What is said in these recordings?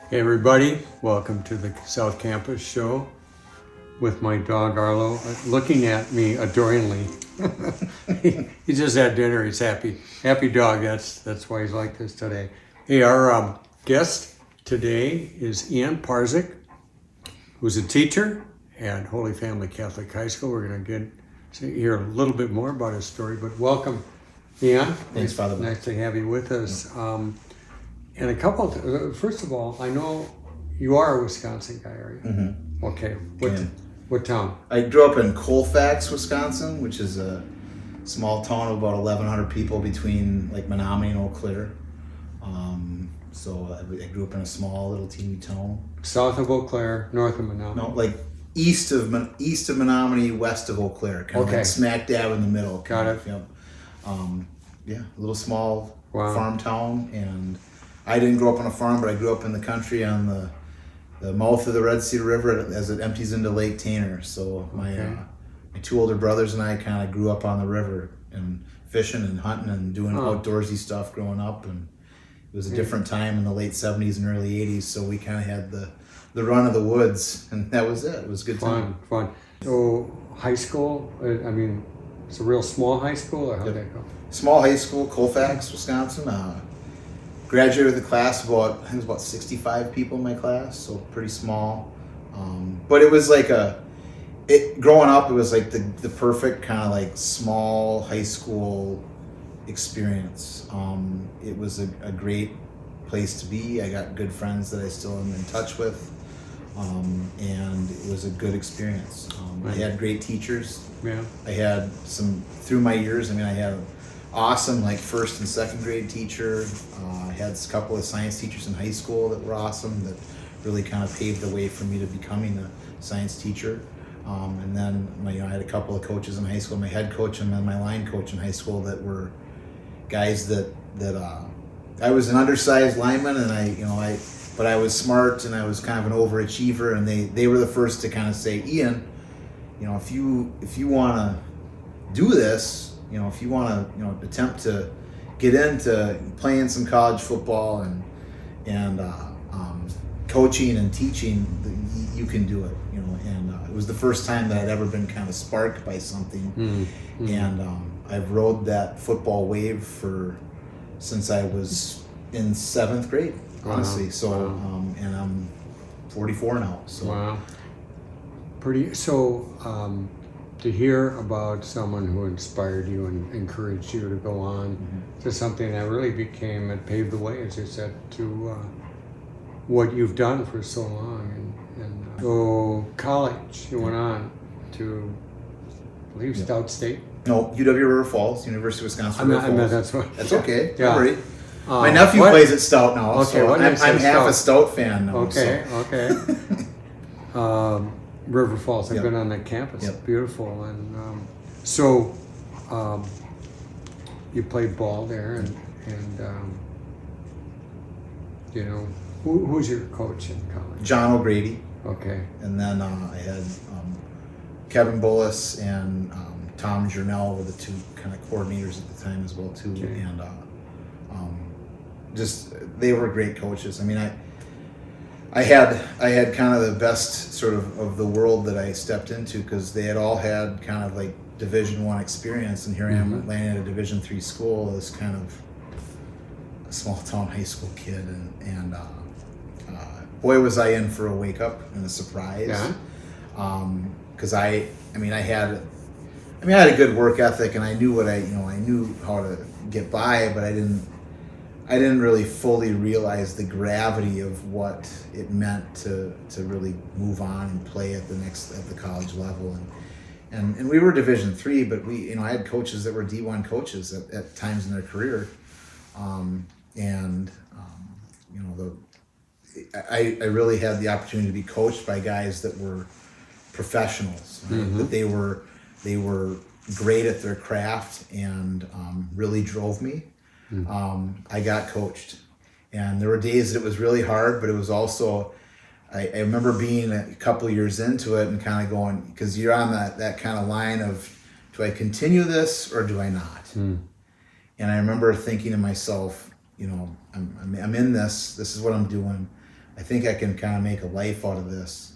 Hey everybody, welcome to the South Campus show with my dog Arlo looking at me adoringly. He just had dinner, he's happy. Happy dog, that's why he's like this today. Hey, our guest today is Ian Parzyck, who's a teacher at Holy Family Catholic High School. We're going to hear a little bit more about his story, but welcome, Ian. Thanks, Father. Nice to have you with us. And a couple of, first of all, I know you are a Wisconsin guy, are you? Mm-hmm. Okay. What town? I grew up in Colfax, Wisconsin, which is a small town of about 1,100 people between like Menominee and Eau Claire. So I grew up in a small little teeny town. South of Eau Claire, north of Menominee. No, like east of Menominee, west of Eau Claire, kind of like smack dab in the middle. Got it. Yep. Yeah, a little small farm town, and I didn't grow up on a farm, but I grew up in the country on the mouth of the Red Cedar River as it empties into Lake Tanner. So my two older brothers and I kind of grew up on the river and fishing and hunting and doing outdoorsy stuff growing up. And it was a different time in the late 70s and early 80s. So we kind of had the run of the woods, and that was it. It was a good time. Fun. So high school, I mean, it's a real small high school, or how'd that go? Small high school, Colfax, Wisconsin. Graduated with the class I think it was about 65 people in my class, so pretty small. But it was like growing up, it was like the perfect kind of like small high school experience. It was a great place to be. I got good friends that I still am in touch with. And it was a good experience. I had great teachers. Yeah. I had through my years, I had an awesome like first and second grade teacher. I had a couple of science teachers in high school that were awesome, that really kind of paved the way for me to becoming a science teacher. And then I had a couple of coaches in high school, my head coach and then my line coach in high school, that were guys that I was an undersized lineman, and but I was smart and I was kind of an overachiever, and they were the first to kind of say, Ian, if you want to do this, if you want to attempt to get into playing some college football and coaching and teaching, you can do it. And it was the first time that I'd ever been kind of sparked by something. Mm-hmm. And I've rode that football wave since I was in 7th grade. Honestly, and I'm 44 now. So wow, pretty. So to hear about someone who inspired you and encouraged you to go on to something that really it paved the way, as you said, to what you've done for so long. And so college, you went on to, I believe, Stout State. No, UW River Falls, University of Wisconsin. That's okay. Yeah. Don't worry. My nephew plays at Stout now, okay, so I'm half a Stout fan now. Okay. River Falls, I've been on that campus. Yep. Beautiful. And so you played ball there, and who's your coach in college? John O'Grady. Okay. And then I had Kevin Bullis and Tom Jurnell were the two kind of coordinators at the time as well too. Okay. And they were great coaches. I had kind of the best sort of the world that I stepped into, because they had all had kind of like Division I experience, and here I am landing at a Division III school as kind of a small town high school kid, and boy was I in for a wake up and a surprise. Yeah. Because I had a good work ethic, and I knew I knew how to get by, but I didn't really fully realize the gravity of what it meant to really move on and play at the college level. And we were Division III, but I had coaches that were D1 coaches at times in their career. I really had the opportunity to be coached by guys that were professionals, right? That they were great at their craft and really drove me. I got coached, and there were days that it was really hard, but it was also, I remember being a couple years into it and kind of going, because you're on that kind of line of, do I continue this or do I not? And I remember thinking to myself, I'm in this is what I'm doing, I think I can kind of make a life out of this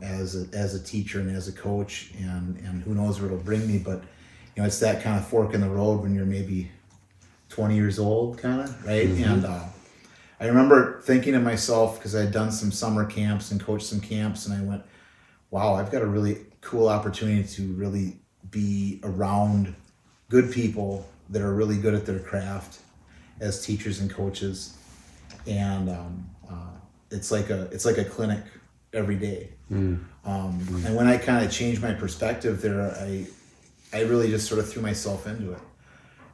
as a teacher and as a coach, and who knows where it'll bring me. But it's that kind of fork in the road when you're maybe 20 years old, kind of, right? And I remember thinking to myself, because I had done some summer camps and coached some camps, and I went, wow, I've got a really cool opportunity to really be around good people that are really good at their craft as teachers and coaches. And it's like a clinic every day. And when I kind of changed my perspective there, I really just sort of threw myself into it.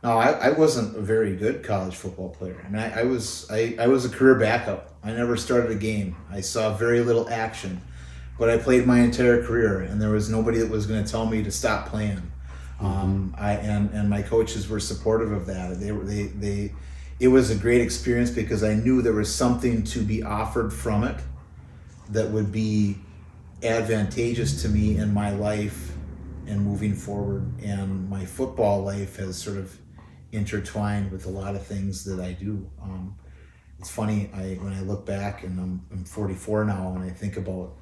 No, I wasn't a very good college football player. I mean, I was a career backup. I never started a game. I saw very little action, but I played my entire career, and there was nobody that was going to tell me to stop playing. And my coaches were supportive of that. It was a great experience because I knew there was something to be offered from it that would be advantageous to me in my life and moving forward. And my football life has sort of intertwined with a lot of things that I do. It's funny, when I look back, and I'm 44 now, and I think about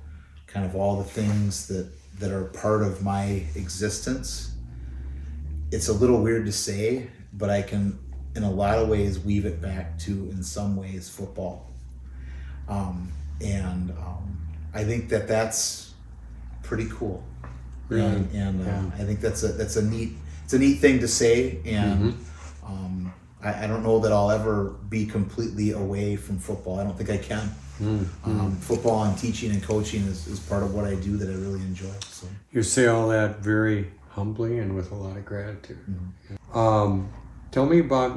kind of all the things that are part of my existence. It's a little weird to say, but I can, in a lot of ways, weave it back to, in some ways, football. I think that's pretty cool. Really? I think that's a neat thing to say, and I don't know that I'll ever be completely away from football. I don't think I can. Football and teaching and coaching is part of what I do that I really enjoy. So You say all that very humbly and with a lot of gratitude. Tell me about,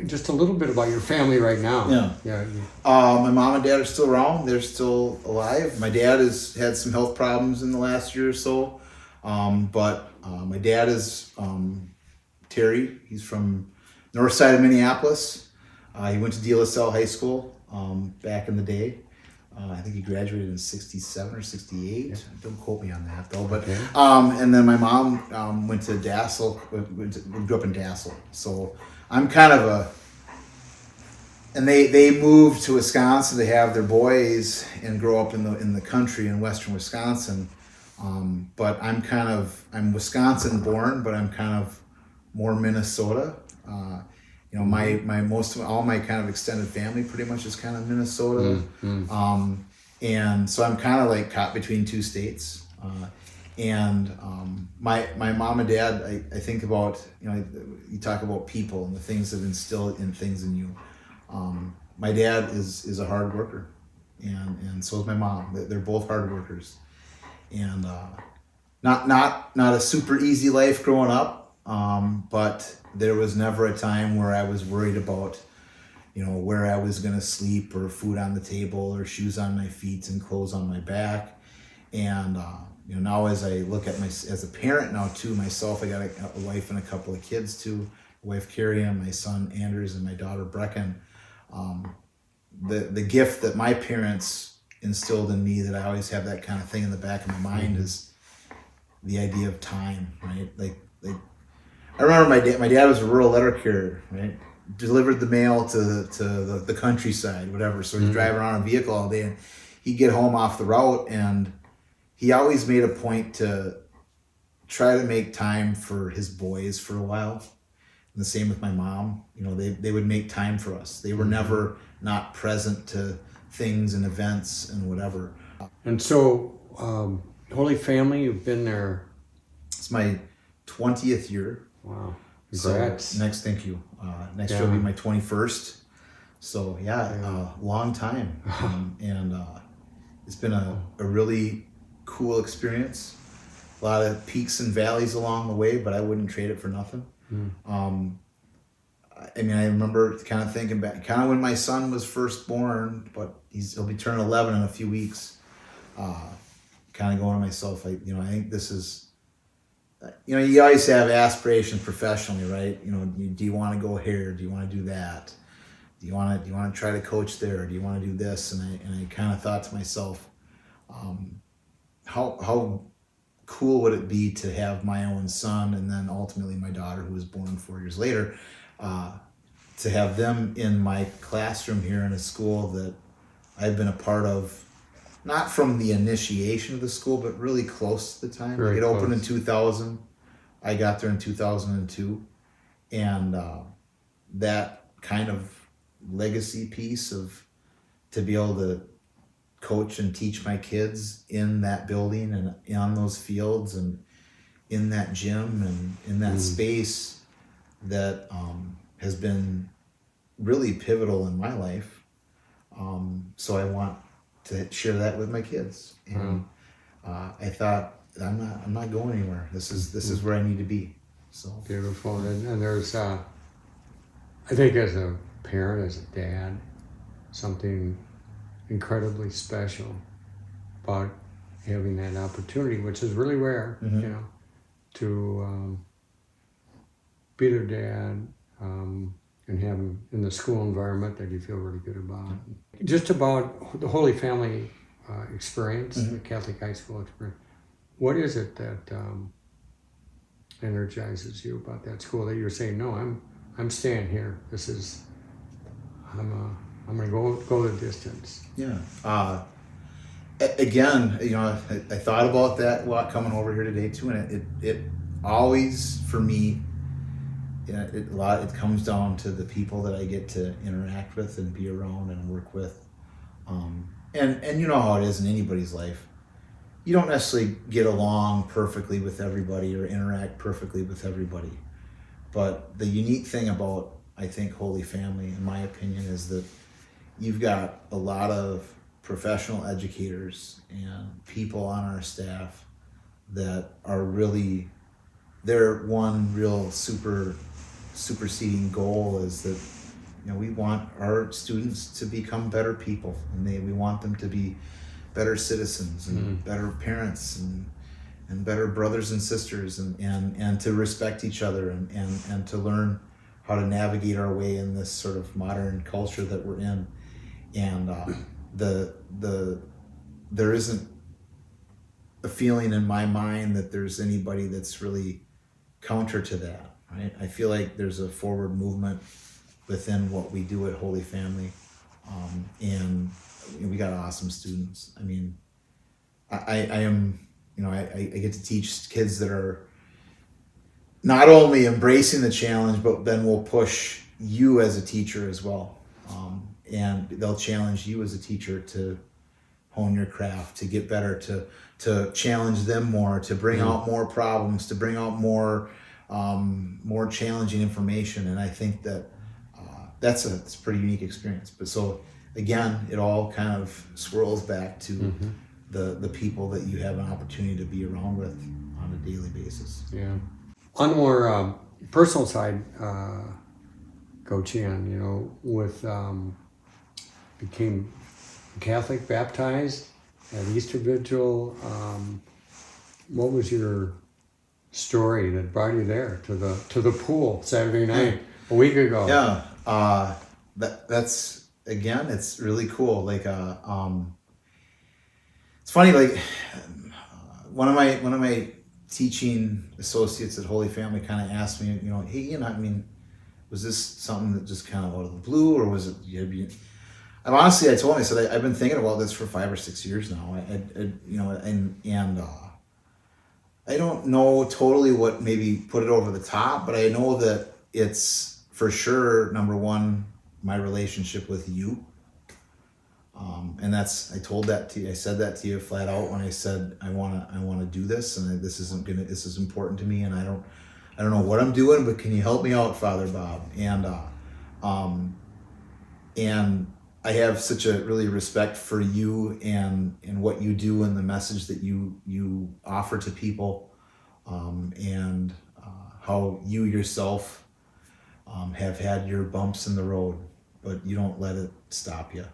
just a little bit about your family right now. Yeah. My mom and dad are still around. They're still alive. My dad has had some health problems in the last year or so. But my dad is Terry. He's from north side of Minneapolis. He went to De La Salle High School back in the day. I think he graduated in 67 or 68. Don't quote me on that though. But and then my mom went to Dassel. Grew up in Dassel. So I'm kind of and they moved to Wisconsin to have their boys and grow up in the country in western Wisconsin. But I'm Wisconsin born, but I'm kind of more Minnesota. All my kind of extended family pretty much is kind of Minnesota. And so I'm kind of like caught between two states. My mom and dad, I think about, you talk about people and the things that instill in things in you. My dad is a hard worker, and so is my mom. They're both hard workers. And not a super easy life growing up, but there was never a time where I was worried about, where I was going to sleep or food on the table or shoes on my feet and clothes on my back. And now as I look at as a parent now too, myself, I got a wife and a couple of kids too. Wife Carrie and my son Anders and my daughter Brecken. The gift that my parents instilled in me, that I always have that kind of thing in the back of my mind, is the idea of time, right? Like I remember my dad was a rural letter carrier, right? Delivered the mail to the countryside, whatever. So he's driving around a vehicle all day, and he'd get home off the route, and he always made a point to try to make time for his boys for a while. And the same with my mom. They would make time for us. They were never not present to things and events and whatever. And so, Holy Family, you've been there. It's my 20th year. Wow. Congrats. So thank you. Next year will be my 21st. So long time. And it's been a really cool experience. A lot of peaks and valleys along the way, but I wouldn't trade it for nothing. I remember kind of thinking back, kind of when my son was first born, but he'll be turning 11 in a few weeks. Kind of going to myself, I think this is, you always have aspirations professionally, right? Do you want to go here? Do you want to do that? Do you want to try to coach there? Do you want to do this? And I kind of thought to myself, how cool would it be to have my own son, and then ultimately my daughter, who was born 4 years later, to have them in my classroom here in a school that I've been a part of, not from the initiation of the school, but really close to the time. Very It opened in close. 2000. I got there in 2002. And that kind of legacy piece of to be able to coach and teach my kids in that building and on those fields and in that gym and in that space that has been really pivotal in my life. So I want to share that with my kids. And I thought I'm not going anywhere. This is where I need to be. So Beautiful. And there's, I think as a parent, as a dad, something incredibly special about having that opportunity, which is really rare, you know, to be their dad and have them in the school environment that you feel really good about. Just about the Holy Family experience, the Catholic high school experience, what is it that energizes you about that school that you're saying, no, I'm staying here. This is, I'm gonna go the distance. yeah. Again, you know, I thought about that while coming over here today too, and it always for me, it comes down to the people that I get to interact with and be around and work with, and you know how it is in anybody's life. You don't necessarily get along perfectly with everybody or interact perfectly with everybody, but the unique thing about, I think, Holy Family, in my opinion, is that you've got a lot of professional educators and people on our staff that are really, their one real superseding goal is that, you know, we want our students to become better people, and we want them to be better citizens and better parents and better brothers and sisters and to respect each other and to learn how to navigate our way in this sort of modern culture that we're in. And there isn't a feeling in my mind that there's anybody that's really counter to that, right? I feel like there's a forward movement within what we do at Holy Family, and we got awesome students. I mean, I am, you know, I get to teach kids that are not only embracing the challenge, but then will push you as a teacher as well. And they'll challenge you as a teacher to hone your craft, to get better, to challenge them more, to bring out more problems, to bring out more challenging information. And I think that it's a pretty unique experience. But so again, it all kind of swirls back to the people that you have an opportunity to be around with on a daily basis. Yeah. On the more personal side, Coach Ian, you know, with became Catholic, baptized at Easter Vigil. What was your story that brought you there to the pool Saturday night a week ago? Yeah, that's again, it's really cool. Like, it's funny. Like, one of my teaching associates at Holy Family kind of asked me, you know, hey, you know, I mean, was this something that just kind of out of the blue, or was it? And honestly, I told him, I said, I've been thinking about this for 5 or 6 years now. You know, and I don't know totally what maybe put it over the top, but I know that it's for sure, number one, my relationship with you. And I said that to you flat out when I said, I want to do this, and this is important to me, and I don't know what I'm doing, but can you help me out, Father Bob? And I have such a really respect for you and what you do and the message that you offer to people, and how you yourself have had your bumps in the road, but you don't let it stop you.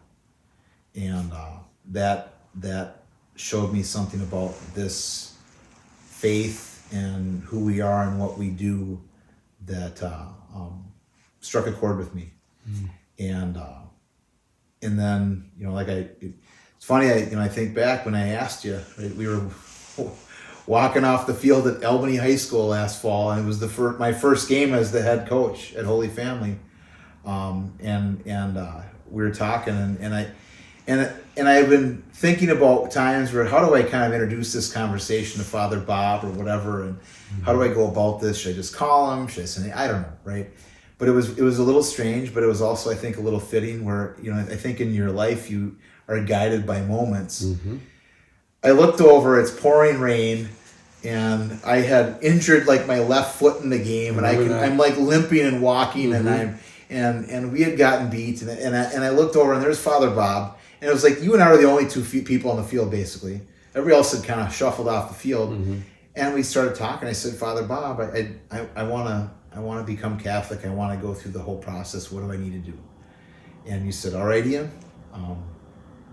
And that showed me something about this faith and who we are and what we do that struck a chord with me. And then, you know, it's funny, I think back when I asked you, right, we were walking off the field at Albany High School last fall, and it was my first game as the head coach at Holy Family. And we were talking, and And I've been thinking about times where how do I kind of introduce this conversation to Father Bob or whatever, and how do I go about this? Should I just call him? Should I send? I don't know, right? But it was a little strange, but it was also, I think, a little fitting. Where I think in your life you are guided by moments. Mm-hmm. I looked over; it's pouring rain, and I had injured like my left foot in the game, and I'm like limping and walking, Mm-hmm. and we had gotten beat, and I looked over, and there's Father Bob, and it was like you and I were the only two people on the field basically. Everybody else had kind of shuffled off the field, Mm-hmm. and we started talking. I said, Father Bob, I want to become Catholic. I want to go through the whole process. What do I need to do? And you said, all right, Ian,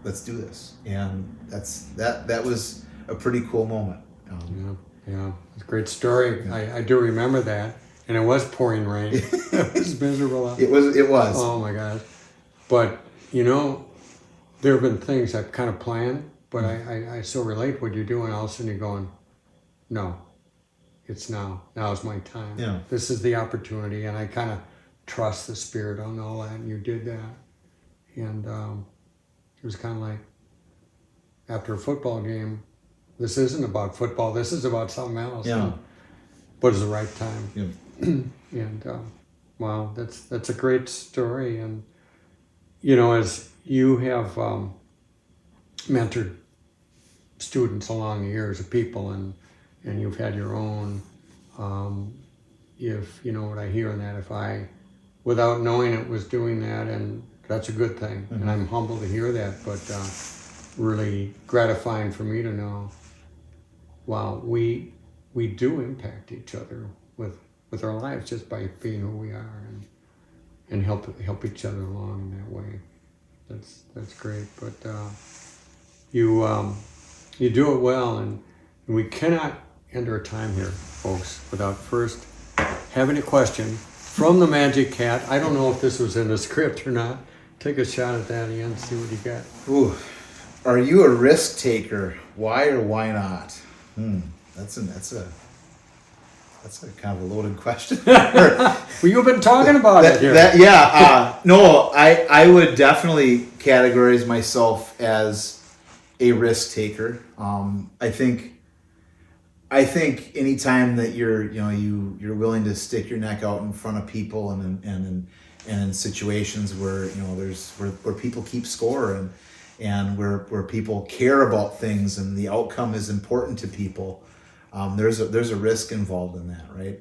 let's do this. And that was a pretty cool moment. Yeah, it's a great story. Yeah. I do remember that, and it was pouring rain. It was miserable out. It was. Oh my gosh! But there have been things I've kind of planned, but I so relate what you're doing. All of a sudden you're going, no, it's now. Now is my time. Yeah. This is the opportunity, and I kind of trust the Spirit on all that, and you did that. And it was kind of like after a football game, this isn't about football. This is about something else. Yeah. But it's the right time. Yeah. And wow, that's a great story. And as you have mentored students along the years of people, and you've had your own. If what I hear in that, if I, without knowing it, was doing that, and that's a good thing. Mm-hmm. And I'm humbled to hear that, but really gratifying for me to know. Wow, we do impact each other with our lives just by being who we are, and help each other along in that way. That's great. But you do it well, and we cannot end our time here, folks, without first having a question from the Magic Cat. I don't know if this was in the script or not. Take a shot at that, Ian. See what you got. Ooh, are you a risk taker? Why or why not? That's a kind of a loaded question. Well, you've been talking about it here. No, I would definitely categorize myself as a risk taker. I think anytime that you're willing to stick your neck out in front of people and in situations where where people keep score and where people care about things and the outcome is important to people, there's a risk involved in that, right?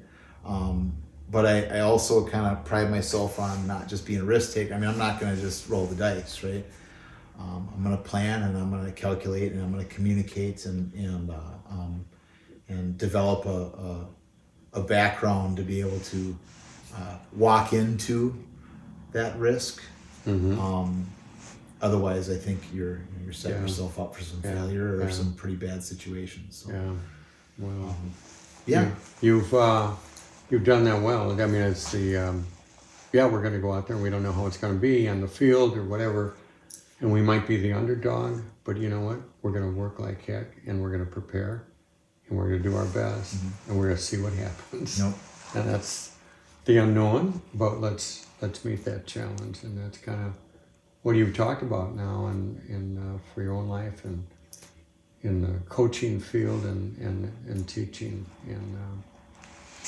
But I also kind of pride myself on not just being a risk taker. I mean, I'm not going to just roll the dice, right? I'm going to plan, and I'm going to calculate, and I'm going to communicate and develop a background to be able to walk into that risk. Mm-hmm. Otherwise, I think you're setting yourself up for some failure or some pretty bad situations. So. Yeah. Well. You've done that well. I mean, it's the we're going to go out there and we don't know how it's going to be on the field or whatever, and we might be the underdog, but you know what? We're going to work like heck, and we're going to prepare, and we're going to do our best, and we're going to see what happens. Nope. And that's the unknown, but let's meet that challenge, and that's kind of what you've talked about now, and for your own life and in the coaching field and teaching, and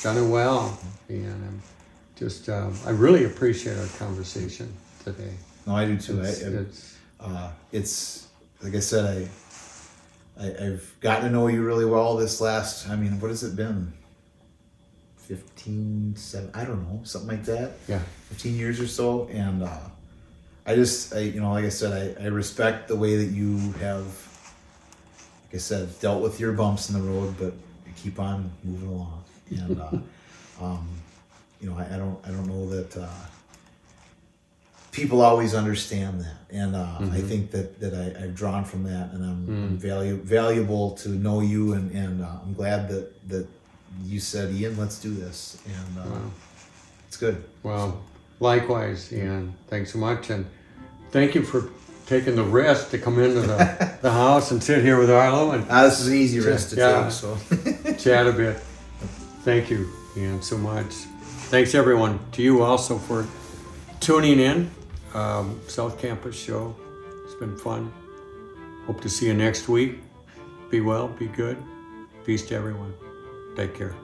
done it well. And I'm just I really appreciate our conversation today. No, I do too. It's like I said, I've gotten to know you really well this last. I mean, what has it been? 15, 7, I don't know, something like that. Yeah. 15 years or so, and like I said, I respect the way that you have, like I said, dealt with your bumps in the road, but you keep on moving along. And I don't know that people always understand that, and I think that I've drawn from that, and I'm valuable to know you, and I'm glad that you said, Ian, let's do this, and wow. It's good. Well, likewise, Ian. Thanks so much, and thank you for taking the risk to come into the house and sit here with Arlo and This is an easy risk to take, so chat a bit. Thank you, Ian, so much. Thanks everyone to you also for tuning in. South Campus Show, It's been fun. Hope to see you next week. Be well, be good. Peace to everyone. Take care.